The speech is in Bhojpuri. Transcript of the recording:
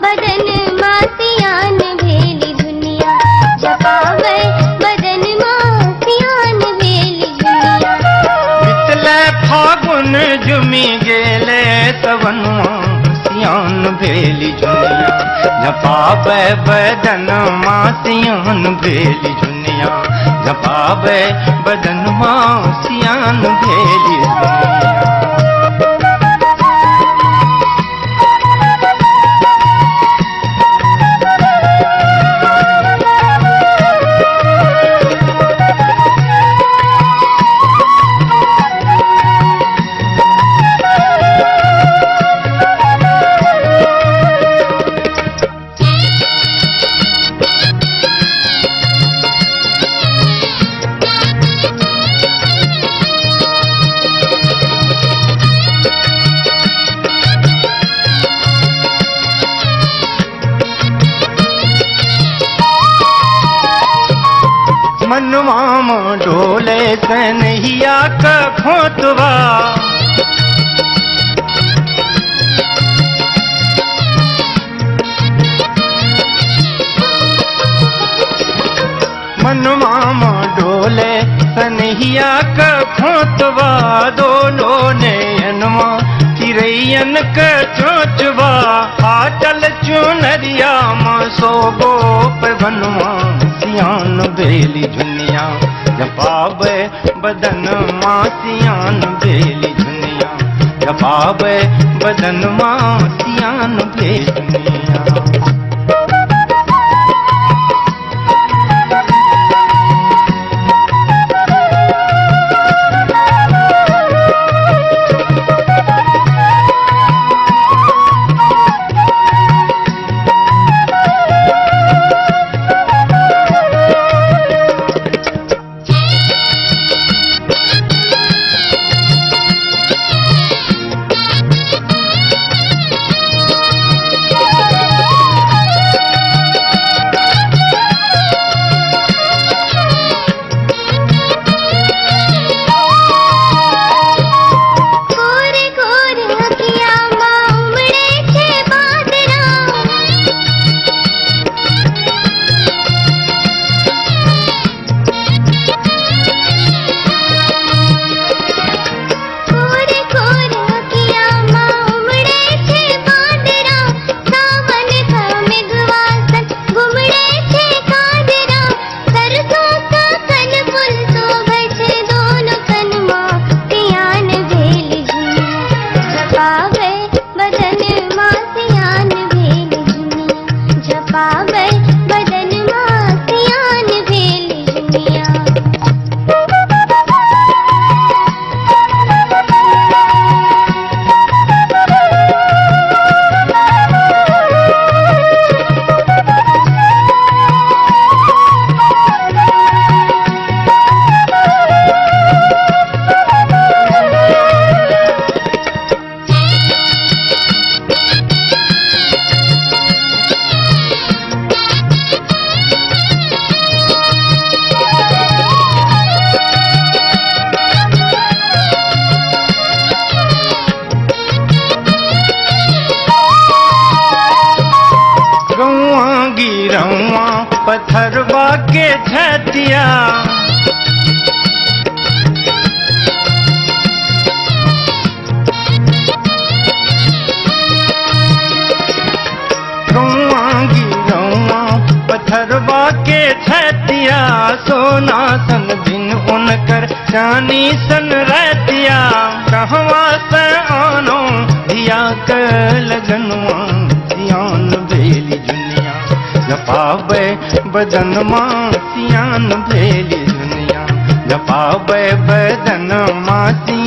बदन मासियान भेली दुनिया, जपावे बदन मासियान भेली दुनिया। बितले फागुन जुमी गेले सवनवा सियान भेली दुनिया, जपावे बदन मासियान भेली दुनिया, जपावे बदन मासियान भेली दुनिया। मनवा में डोले कन्हैया का खोतवा, मनवा में डोले कन्हैया का खोतवा, दोनों नयनवा चिरैयन का चोचवा, आटल चुनरिया में सोगो पे बनवा सियान भेली दुनिया, जपावे बदन मासियान भेली दुनिया, जपावे बदन मासियान भेली दुनिया। गिरवा पत्थरवा के छतिया, गिरवा पत्थरवा के छतिया, सोना सन दिन उनकर चानी सन रहतिया, कहवा से आनो दिया के लगनवा सियान भेली दुनिया, जपावे बदन मासियान भेली दुनिया, जपावे बदन मासियान